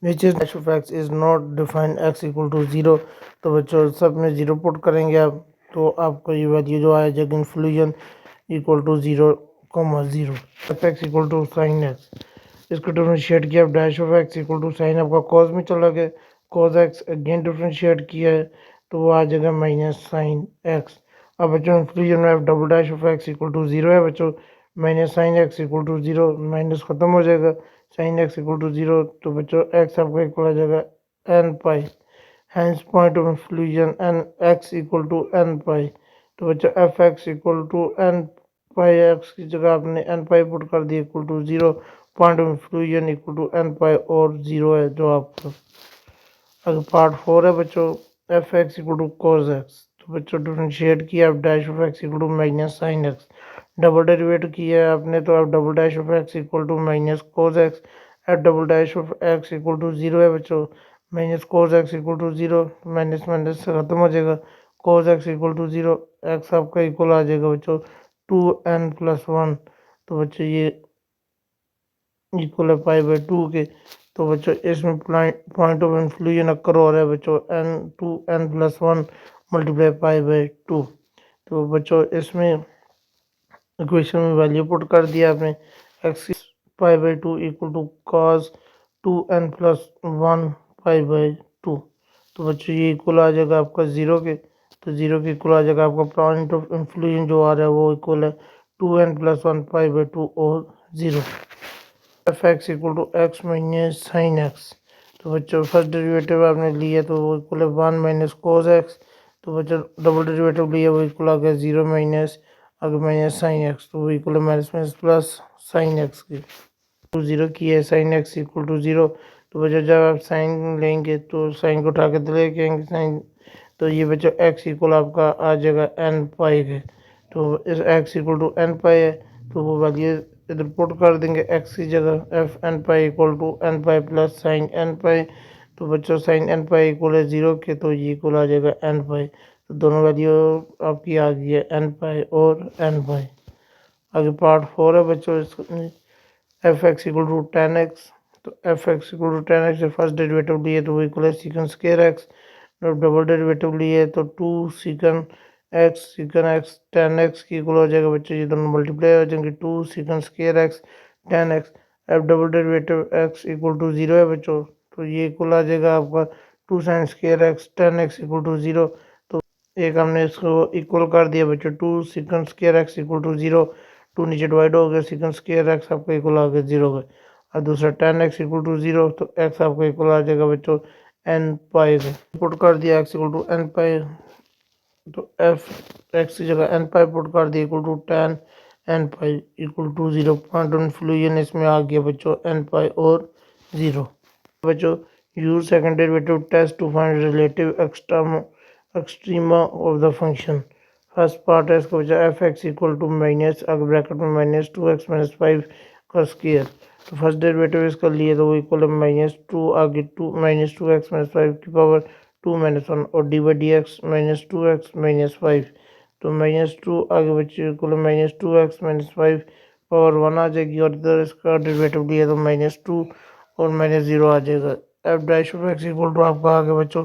which is dash of x is not defined x equal to 0। तो बच्चों सब में 0 पुट करेंगे आप तो आपको ये वैल्यू जो आ जाएगी inflection equal to 0,0 f x equal to sine x. इसको डिफ्रेंशिएट किया dash of x equal to sine आपका कॉज में चला गया कॉज एक्स अगेन डिफ्रेंशिएट किया है तो वो आ जाएगा माइनस साइन एक्स। अब बच्चों इन्फ्लूजन में double dash of x equal to 0 है बच्चों, minus sine x equal to 0 minus खत्म हो जाएगा साइन एक्स इक्वल टू 0। तो बच्चों एक्स आपका इक्वल आ जाएगा n pi. Hence point of inflection n x equal to n pi. तो बच्चों F x equal to n pi x की जगह आपने एन पाई पुट कर दिया equal to 0। Point of inflection equal to n pi और 0 है जो आपका। अगर पार्ट 4 है बच्चों F x equal to cos x. तो बच्चों डिफ्रेंशिएट किया f dash of x equal to minus sine x. Double derivative किया है आपने तो f double dash of x equal to minus cos x. F double dash of x equal to 0 है बच्चों, minus cos x equal to 0 minus minus से खत्म हो जाएगा cos x equal to 0। X आपका इक्वल आ जाएगा बच्चों 2n+1। तो बच्चों ये इक्वल है π/2 के। तो बच्चों इसमें पॉइंट ऑफ इन्फ्लूजन अक्कर हो रहा है बच्चों n+1 मल्टीप्लाई π/2। तो बच्चों इसमें इक्वेशन में वैल्यू पुट कर दिया आपने x π/2 equal to cos 2n+1 π/2। तो बच्चों ये इक्वल आ जाएगा आपका 0 के। तो 0 के इक्वल आ जाएगा आपका पॉइंट ऑफ इन्फ्लूजन जो आ रहा है वो इक्वल है 2n+1 π/2 और 0। F x equal to x minus sine x. तो बच्चों फर्स्ट डेरिवेटिव आपने लिया तो वो इक्वल है 1 माइनस कोस एक्स। तो बच्चों डबल डेरिवेटिव लिया वो इक्वल आ गया 0 माइनस अगर माइनस साइन एक्स तो वो इक्वल है minus minus plus sine x की। तो 0 की है साइन एक्स इक्वल टू 0। तो बच्चों जब आप साइन लेंगे तो साइन को उठा के तो लेके आएंगे साइन। तो ये बच्चों एक्स इक्वल आपका आ जाएगा एन पाई के। तो इस एक्स इक्वल टू एन पाई है तो वो वैल्यू इधर पुट कर देंगे एक्स की जगह f n pi equal to n pi plus sine n pi. तो बच्चों साइन एन पाई इक्वल है 0 के तो ये इक्वल आ जाएगा एन पाई। तो दोनों वैल्यू आपकी आ गई है एन पाई और एन पाई। आगे पार्ट 4 है बच्चों इसको F x equal to tan x. तो f x equal to tan x first derivative लिए तो वो इक्वल है sec square x. Double derivative लिए तो 2 सीकन एक्स टेन एक्स की इक्वल हो जाएगा बच्चों, ये दोनों मल्टीप्लाई हो जाएंगे 2 sec square x tan x. F double derivative x equal to 0 है बच्चों तो ये इक्वल आ जाएगा आपका 2 sine square x tan x equal to 0। तो एक हमने इसको इक्वल कर दिया बच्चों 2 sec square x equal to 0। 2 नीचे डिवाइड हो गया सीकन स्केयर एक्स आपका इक्वल आ गया 0 का। और दूसरा टेन एक्स इक्वल टू 0 तो एक्स आपका इक्वल आ जाएगा बच्चों एन पाई का। पुट कर दिया x equal to n pi तो एफ एक्स की जगह एन पाई पुट कर दिया equal to tan n pi equal to 0। Point of inflection इसमें आ गया बच्चों एन पाई और 0। बच्चों use second derivative test to find relative extrema of the function. First part है इसका बच्चा f x equal to minus अगर ब्रैकेट में -2x - 5 का स्क्वायर तो फर्स्ट डेरिवेटिव इसका लिए तो वो इक्वल है -2 आगे 2 -2x -5 की पावर 2 -1 और d by D x -2x -5 तो -2 आगे बच्चे इक्वल है -2x -5 पावर 1 आ जाएगी और इधर इसका डेरिवेटिव लिया तो -2 और -0 आ जाएगा। F dash of x equal to आपका आगे बच्चों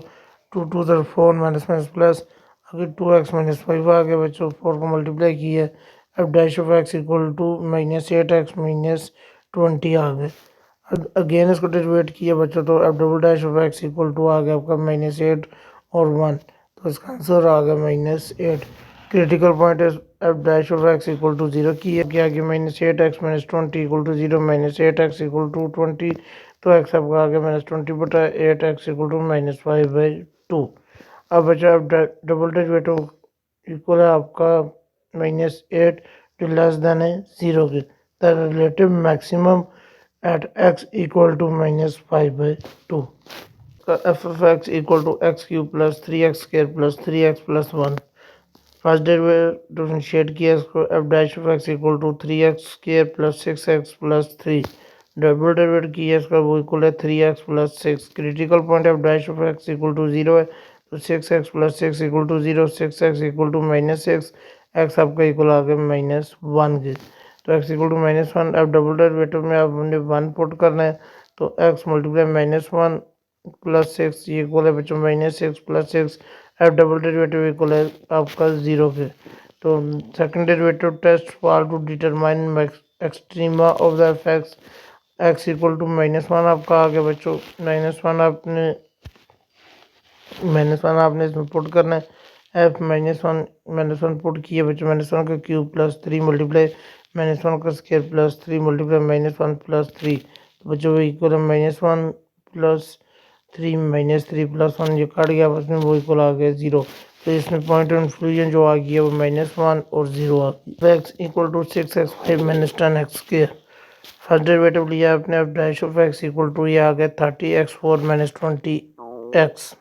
2 2 इधर 4 माइनस माइनस प्लस आगे 2x -5 आगे बच्चों 4 को मल्टीप्लाई किया है। F dash of x equal to -8x -20 आ गए। अगेन इसको डेरिवेट किया बच्चों तो f double dash of x equal to आ गया आपका -8 और 1 तो इसका आंसर आ गया -8। क्रिटिकल पॉइंट है F dash of x equal to 0 की है कि आगे -8x -20 equal to 0 -8x equal to 20 तो एक्स आपका आ गया -20/8x इक्वल टू -5/2। अब बचा डबल डेरिवेटिव इक्वल है आपका -8 जो लेस देन है 0 के the relative maximum at x equal to -5/2 f of x equal to x cube plus 3x square plus 3x plus 1 first derivative differentiate किया इसको f dash of x equal to 3x square plus 6x plus 3 double derivative किया इसका वो equal है 3x plus 6 critical point f dash of x equal to 0 है तो 6x plus 6 equal to 0 6x equal to -6 x आपका equal आ गया -1 के तो x इक्वल टू -1 अब डबल डेरिवेटिव में आपने 1 पुट करना है तो x मल्टीप्लाई -1 प्लस 6 ये इक्वल है बच्चों -6 प्लस 6 अब डबल डेरिवेटिव इक्वल है आपका 0 के तो second derivative test for to determine extrema of the f x x equal to -1 आपका आ गया बच्चों -1 आपने इसमें पुट करना है f -1 पुट किए बच्चों -1 का क्यूब प्लस 3 मल्टीप्लाई -1 का स्क्वायर प्लस 3 मल्टीप्लाई -1 प्लस 3 तो बच्चों वो इक्वल है -1 प्लस 3 -3 प्लस 1 ये काट गया आपस में वो इक्वल आ गया 0 तो इसमें पॉइंट ऑफ इंफ्लूजन जो आ गया वो -1 और 0 आ गया x equal to 6x5 -10x square first derivative लिया आपने अब dash of x equal to ये आ गया 30x4 -20x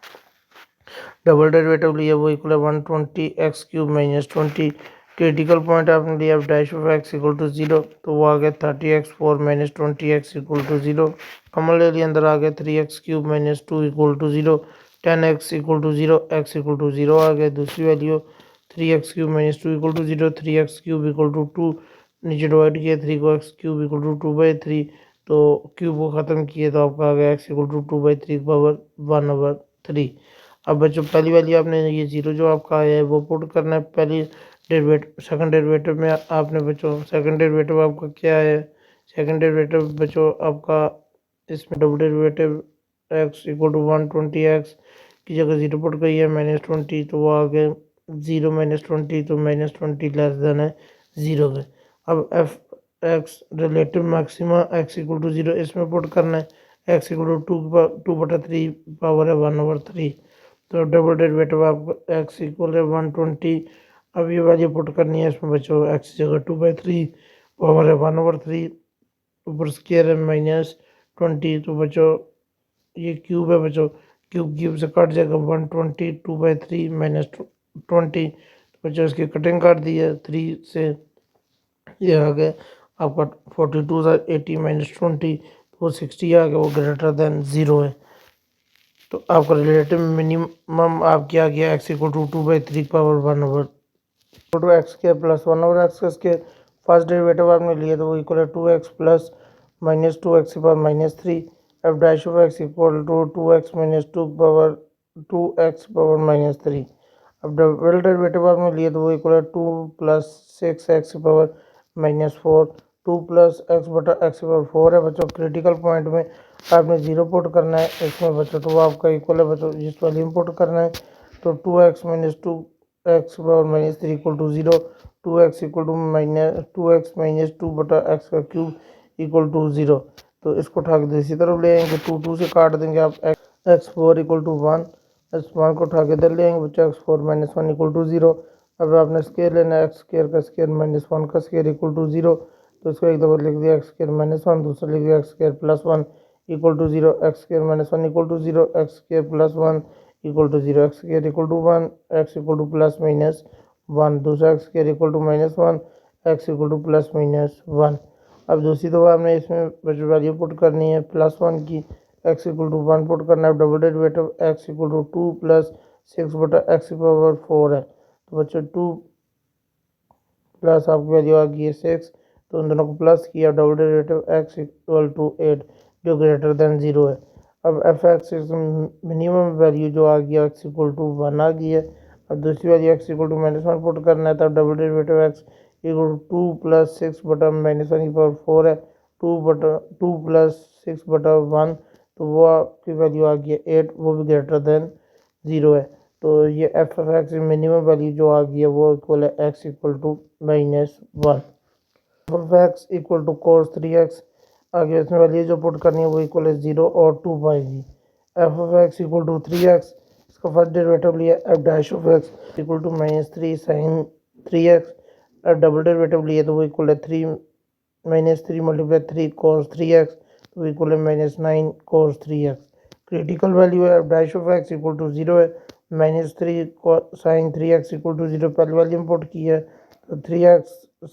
डबल डेरिवेटिव लिया वो इक्वल है 120x³ -20 क्रिटिकल पॉइंट आपने लिया dash of x equal to 0 तो वो आ गया 30x4 -20x equal to 0 common ले लिया अंदर आ गया 3x³ -2 equal to 0 10x equal to 0 x equal to 0 आ गया दूसरी value 3x³ -2 equal to 0 3x³ equal to 2 नीचे डिवाइड किया 3 को x³ इक्वल टू 2/3 तो क्यूब को ख़त्म किए तो आपका आ गया x इक्वल टू 2/3 पावर 1/3 अब बच्चों पहली वाली आपने ये 0 जो आपका आया है वो पुट करना है पहली डेरिवेटिव सेकंड डेरिवेटिव में आपने बच्चों सेकंड डेरिवेटिव आपका क्या है सेकंड डेरिवेटिव बच्चों आपका इसमें double derivative x equal to 120x की जगह 0 पुट गई है -20 तो वो आ गए 0 -20 तो -20 लेस देन है 0 के अब f x relative maxima x equal to 0 इसमें पुट करना है x इक्वल टू 2/3 पावर है 1/3 तो डबल डेरिवेटिव आपका x इक्वल है 120 अब ये वैल्यू पुट करनी है इसमें बच्चों x जगह 2/3 पावर है 1/3 ऊपर स्क्वायर है -20 तो बच्चों ये क्यूब है बच्चों क्यूब से कट जाएगा 120 2/3 -20 तो बच्चों इसकी कटिंग कर दी है 3 से ये आ गया आपका 42 था 80 -20 तो 60 आ गया वो ग्रेटर देन 0 है तो आपका रिलेटिव मिनिमम आप क्या गया x equal to 2/3 power 1/x² plus 1/x² first derivative आपने लिया तो वो इक्वल है 2x plus -2x power -3 f dash of x equal to 2x -2 power 2x power -3 अब डबल डेरिवेटिव आपने लिया तो वो इक्वल है 2 plus 6x power -4 2 plus x power 4 है बच्चों क्रिटिकल पॉइंट में आपने 0 पुट करना है इसमें बच्चों तो वो आपका इक्वल है बच्चों जिस वैल्यू पुट करना है तो 2x -2x power -3 equal to 0 2x equal to -2x -2/x का क्यूब इक्वल टू 0 तो इसको उठा के दूसरी तरफ ले आएंगे 2 से काट देंगे आप x4 इक्वल टू 1 x1 को उठा के इधर ले आएंगे बच्चा x4 -1 इक्वल टू 0 अब आपने स्केयर लेना है x² का स्केयर -1 का स्केयर इक्वल टू 0 तो इसको एक दफ़ा लिख दिया x² -1 दूसरा लिख दिया x² plus 1 equal to 0 x² -1 equal to 0 x² plus 1 equal to 0 x² equal to 1 x equal to plus -1 दूसरा x² equal to -1 x equal to plus -1 अब दूसरी दफ़ा हमने इसमें बच्चों वैल्यू पुट करनी है +1 की, x इक्वल टू 1 पुट करना है, double derivative x equal to 2 plus 6 बटा x की पावर 4 है। तो बच्चों 2 प्लस आपकी वैल्यू आ गई है 6, तो उन दोनों को प्लस किया, double derivative x equal to 8 जो ग्रेटर देन 0 है। अब एफ एक्स मिनिमम वैल्यू जो आ गया x इक्वल टू 1 आ गई है। अब दूसरी value x equal to -1 put करना है, तब double derivative x equal to 2 plus 6 बटा -1 की पावर 4 है, 2 प्लस 6 बटा 1, तो वो आपकी वैल्यू आ गई है 8, वो भी ग्रेटर देन 0 है। तो ये f of x minimum value जो आ गई है वो इक्वल है x equal to -1, f of x equal to cos 3x। आगे इसमें वैल्यू जो पुट करनी है वो इक्वल है 0 और 2 पाएगी। F of x equal to 3x, इसका फर्स्ट डेरिवेटिव लिया f dash of x equal to -3 sin 3x, double derivative लिए तो वो इक्वल है 3 -3 मल्टीप्लाई 3 cos 3x, तो इक्वल है -9 cos 3x। क्रिटिकल वैल्यू है F dash of x equal to 0 है, -3 sin 3x इक्वल टू 0 पहले वैल्यू पुट की है, तो 3x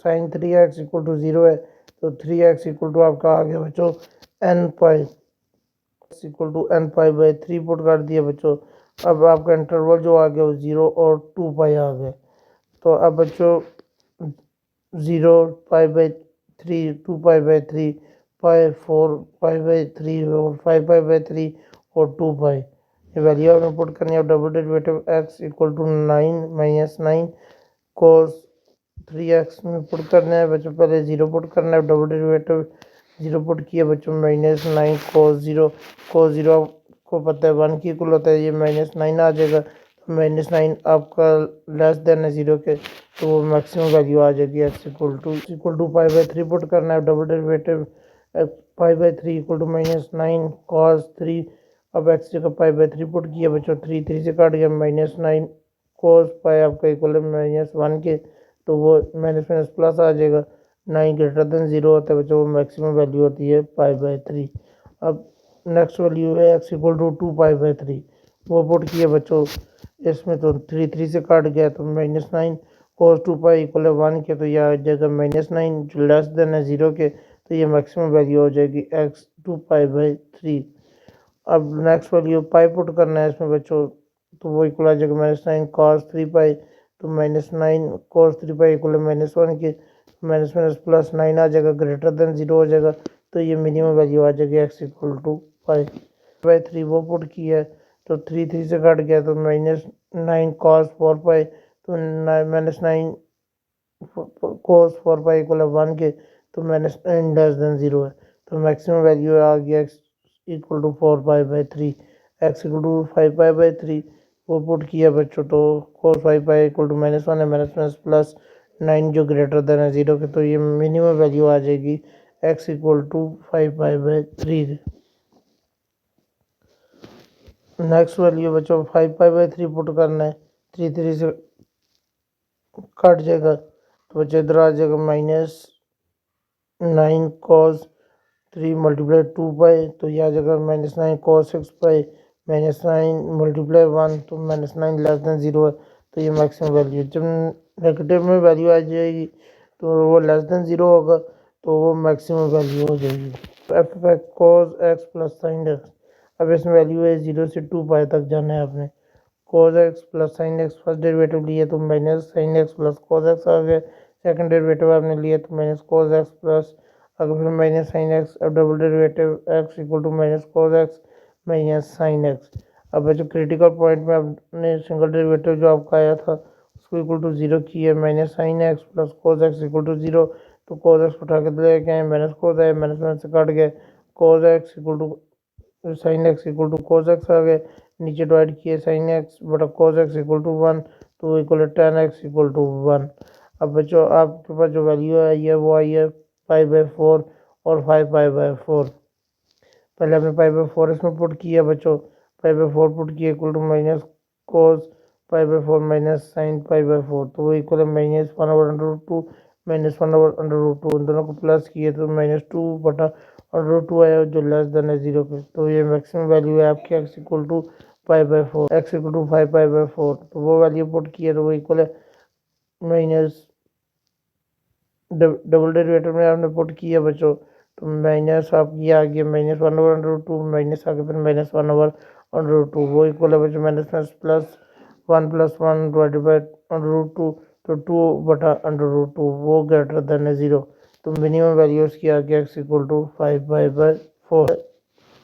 sin 3x equal to 0 है, तो 3x इक्वल टू आपका आ गया बच्चों n pi, equal to n pi by 3 put कर दिया बच्चों। अब आपका इंटरवल जो आ गया वो 0 और 2 पाई आ गए। तो अब बच्चों 0 पाई by 3, 2 pi by 3, pi 4 pi by 3 और 5 पाई बाई 3 और 2 पाई, ये वैल्यू आपने पुट करनी है। Double derivative x equal to 9 cos 3x में पुट करना है बच्चों, पहले 0 पुट करना है, डबल डेरिवेटिव 0 पुट किया बच्चों, -9 cos 0 आपको पता है 1 की इक्वल होता है, ये -9 आ जाएगा, तो -9 आपका लेस देन है 0 के, तो वो मैक्सिमम वैल्यू आ जाएगी x equal to pi by 3 put करना है, double derivative pi by 3 equal to -9 cos 3। अब x जगह पाई बाई 3 पुट किया बच्चों, 3 से काट गया, -9 cos पाई आपका इक्वल है -1 के, तो वो माइनस माइनस प्लस आ जाएगा। 9 ग्रेटर देन 0 होता है बच्चों, वो मैक्सिमम वैल्यू होती है पाई बाई 3। अब नेक्स्ट वैल्यू है x equal to 2 pi by 3, वो पुट किया बच्चों, इसमें तो 3 से काट गया, तो -9 cos 2 पाई इक्वल है 1 के, तो यह आ जाएगा -9 जो लेस देन है 0 के, तो ये मैक्सिमम वैल्यू हो जाएगी x 2 पाई बाई 3। अब नेक्स्ट वैल्यू पाई पुट करना है इसमें बच्चों, तो वो इक्वल आ जाएगा -9 cos 3 पाई, तो -9 cos 3 पाई इक्वल है -1 के, माइनस माइनस प्लस 9 आ जाएगा, ग्रेटर देन 0 हो जाएगा, तो ये मिनिमम वैल्यू आ जाएगी x इक्वल टू 5 बाई 3, वो पुट किया है, तो 3 से कट गया, तो -9 cos 4 पाई, तो -9 cos 4 पाई इक्वल है 1 के, तो -9 लेस देन 0 है, तो मैक्सिमम वैल्यू आ गया x equal to 4 pi by 3, x equal to 5 pi by 3, वो पुट किया बच्चों, तो cos 5 पाई इक्वल टू -1 है, माइनस माइनस प्लस 9 जो ग्रेटर देन है 0 के, तो ये मिनिमम वैल्यू आ जाएगी x equal to 5 pi by 3। Next value बच्चों 5 पाई बाई 3 पुट करना है, 3 से कट जाएगा, तो बच्चों इधर आ जाएगा -9 cos 3 मल्टीप्लाई 2 पाई, तो यह आ जाएगा -9 cos 6 पाई, -9 मल्टीप्लाई 1, तो -9 लेस देन 0 है, तो ये मैक्सिमम वैल्यू। जब नेगेटिव में वैल्यू आ जाएगी तो वो लेस देन 0 होगा, तो वो मैक्सिमम वैल्यू हो जाएगी। F of x cos x plus sine x, अब इसमें वैल्यू है 0 से 2 पाई तक जाना है आपने। cos x plus sine x first derivative लिए तो minus sine x plus cos x आ गया, सेकंड डेरिवेटिव आपने लिया तो माइनस cos x प्लस, अगर फिर माइनस साइन एक्स, अब double derivative x equal to minus cos x minus sine x. अब जो क्रिटिकल पॉइंट में आपने सिंगल डेरिवेटिव जो आपका आया था उसको इक्वल टू 0 किया, minus sine x plus cos x equal to 0, तो cos x उठा के ले गए, माइनस cos है, माइनस माइनस से कट गए, cos x equal to sine x equal to cos x आ गए, नीचे डिवाइड किए साइन एक्स बटा cos x इक्वल टू 1, तो equal tan x equal to 1। अब बच्चों आपके पास जो वैल्यू आई है वो आई है 5/4 और 5/4। पहले आपने 5/4 इसमें पुट किया बच्चों, 5/4 पुट किया equal to minus cos 5/4 minus sine 5/4, तो वो इक्वल है -1/√2 -1/√2, उन दोनों को प्लस किए तो -2/√2 आया जो लेस देन है 0 के, तो ये मैक्सिमम वैल्यू है आपकी x equal to 5/4, x equal to 5/4, तो वो वैल्यू पुट किया तो वो इक्वल है डबल डेरिवेटिव में आपने पुट किया बच्चों, तो माइनस आपकी आ गया -1/√2 माइनस आगे फिर -1/√2, वो इक्वल है बच्चों माइनस प्लस 1 + 1 डिवाइडेड बाई √2, तो 2/√2 वो ग्रेटर देन है 0, तो मिनिमम वैल्यू उसकी आ गया x = 5/4।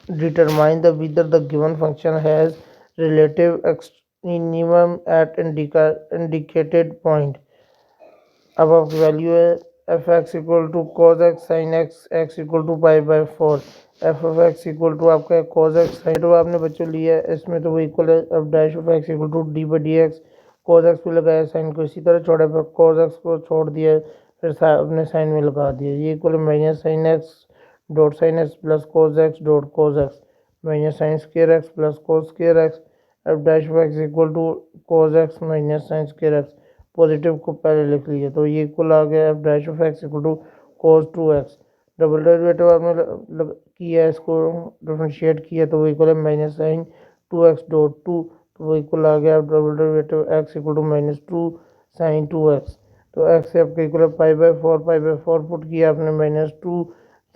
Determine whether the given function has relative extremum at indicated point। अब आपकी वैल्यू है f(x) = cos x sin x, x = π/4, f of x = आपका cos x sin, तो आपने बच्चों लिया है इसमें तो वो इक्वल है अब dash of x = d/dx, cos x पे लगाया साइन को इसी तरह छोड़ा पर cos x को छोड़ दिया फिर अपने साइन में लगा दिया, ये इक्वल है minus sine x dot sign x plus cos x dot cos x minus sine square x plus cos square x, अब dash of x = cos x minus sine square x, positive को पहले लिख लिया तो ये equal आ गया अब dash of x = cos 2x। Double derivative आपने किया इसको डिफरेंशिएट किया तो वो इक्वल है माइनस साइन 2x डॉट 2, तो वो इक्वल आ गया double derivative x = -2 sign 2x, तो x से आपका इक्वल है π/4 पुट किया आपने -2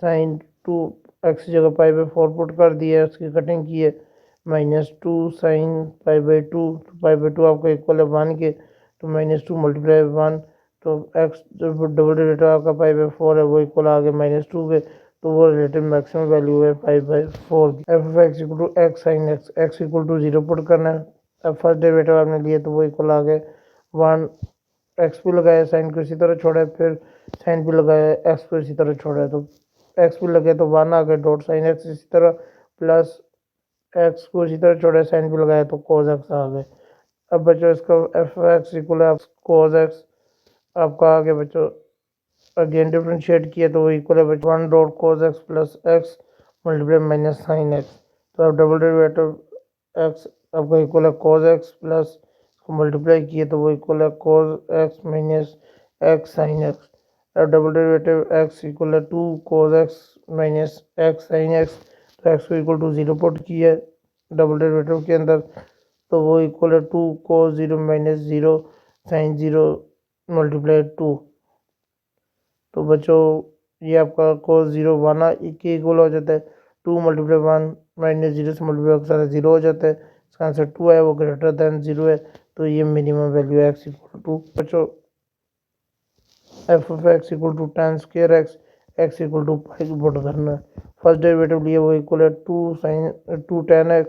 साइन 2 x की जगह π/4 पुट कर दिया, उसकी कटिंग की है -2 साइन π/2, तो π/2 आपका इक्वल है 1 के, तो -2 × 1, तो x डबल डेरिवेटिव आपका π/4 है वो इक्वल आ गया -2 के, तो वो रिलेटिव मैक्सिमम वैल्यू है π/4। f of x = x sin x, x = 0 put करना है, अब फर्स्ट डेरिवेटिव आपने लिए तो वो इक्वल आ गया 1, एक्स पे लगाया साइन को इसी तरह छोड़ा है फिर साइन पे लगाया एक्स को इसी तरह छोड़ा है, तो एक्स पे लगे तो 1 आ गया डॉट साइन एक्स इसी तरह प्लस एक्स को इसी तरह छोड़ा है साइन पे लगाया तो cos x आ गए। अब बच्चों इसका एफ एक्स इक्वल है cos x आपका आ गया बच्चों, अगेन डिफ्रेंशिएट किया तो वो इक्वल है बच्चों 1 dot cos x plus x multiply minus sine x, तो अब डबल डेरिवेटिव एक्स आपका इक्वल है cos x प्लस को मल्टीप्लाई किए तो वो इक्वल है cos x minus x sin x, अब डबल डेरिवेटिव x इक्वल है 2 cos x minus x sin x, तो x को इक्वल टू 0 पुट किया डबल डेरिवेटिव के अंदर तो वो इक्वल है 2 cos 0 माइनस 0 sin 0 मल्टीप्लाई 2, तो बच्चों ये आपका cos 0 1 के इक्वल हो जाता है, 2 × 1 माइनस 0 से मल्टीप्लाई कर 0 हो जाता है, इसका आंसर 2 है वो ग्रेटर देन 0 है, तो ये मिनिमम वैल्यू है x = 2। बच्चों f of x = tan square x, x = पाई को पुट करना है, फर्स्ट डेरिवेटिव लिए वो इक्वल है 2 tan x,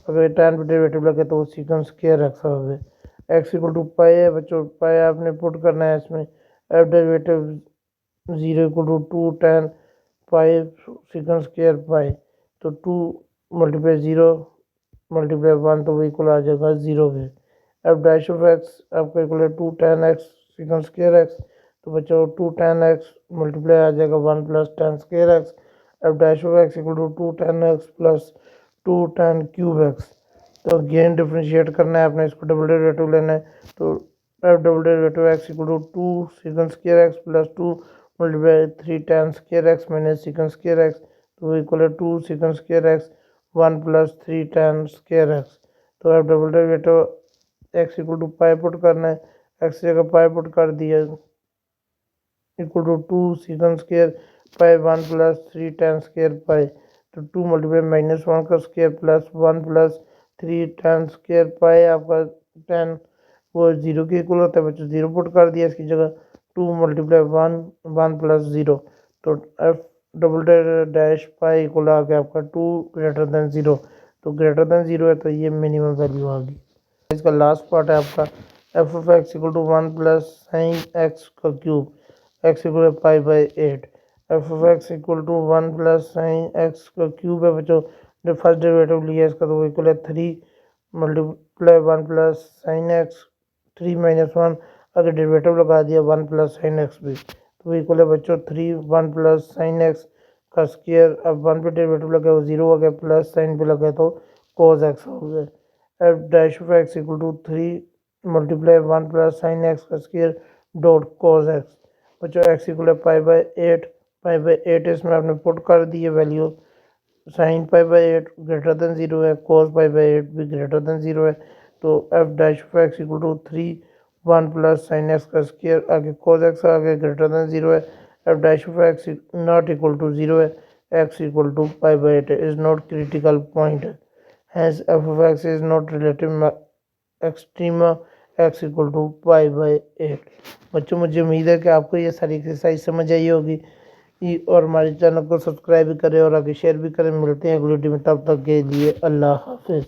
अगर tan पे डेरिवेटिव लगे तो वो सीकंड स्क्वायर x हो गया, x = पाई है बच्चों, पाई आपने पुट करना है इसमें, f डेरिवेटिव 0 = 2 tan पाई सीकंड स्क्वायर पाई, तो 2 × 0 × 1 तो वो इक्वल आ जाएगा 0 के, अब डैश ऑफ x आपका इक्वल है 2 tan x secant square x, तो बच्चों 2 tan x मल्टीप्लाई आ जाएगा 1 + tan स्क्वायर x, अब dash of x = 2 tan x plus 2 tan cube x, तो अगेन डिफरेंशिएट करना है आपने, इसको डबल डेरिवेटिव लेना है, तो अब double derivative x = 2 secant square x plus 2 × 3 tan square x minus secant square x, तो वो इक्वल है 2 secant square x 1 + 3 tan square x, तो अब double derivative x = pi put करना है, x जगह पाई पुट कर दिया equal to 2 secant square pi 1 + 3 tan square pi, तो 2 × -1 का स्क्वायर प्लस 1 + 3 tan स्क्वायर पाई आपका 10 वो 0 के इक्वल होता है बच्चों, 0 पुट कर दिया इसकी जगह 2 × 1 + 0, तो f double dash pi equal आ गया आपका 2 ग्रेटर देन 0, तो ग्रेटर देन 0 है तो ये मिनिमम वैल्यू आ गई। इसका लास्ट पार्ट है आपका f of x = 1 + sin x का cube, x = π/8, f of x = 1 + sin x का क्यूब है बच्चों, जो फर्स्ट डेरिवेटिव लिया इसका तो वो इक्वल है 3 × 1 + sin x 3 - 1, अगर डेरिवेटिव लगा दिया 1 + sin x भी तो वो इक्वल है बच्चों 3 1 + sin x का स्क्वायर, अब 1 पे डेरिवेटिव लगा वो 0 हो गया प्लस साइन पे लगा तो cos x हो गया, f dash of x = 3 × 1 + sin x का स्क्वायर डॉट cos x, बच्चों x = π/8 इसमें आपने पुट कर दी है वैल्यू, साइन π/8 ग्रेटर देन 0 है, cos π/8 भी ग्रेटर देन 0 है, तो f dash of x = 3 1 plus sine x का स्क्वायर, आगे कोस एक्स आगे ग्रेटर देन 0 है, F dash of x not equal to 0 है, x equal to pi by 8 is not critical point, hence f of x is not relative extrema x equal to pi by 8। बच्चों मुझे उम्मीद है कि आपको ये सारी एक्सरसाइज समझ आई होगी और हमारे चैनल को सब्सक्राइब भी करें और आगे शेयर भी करें। मिलते हैं अगली वीडियो में, तब तक के लिए अल्लाह हाफिज़।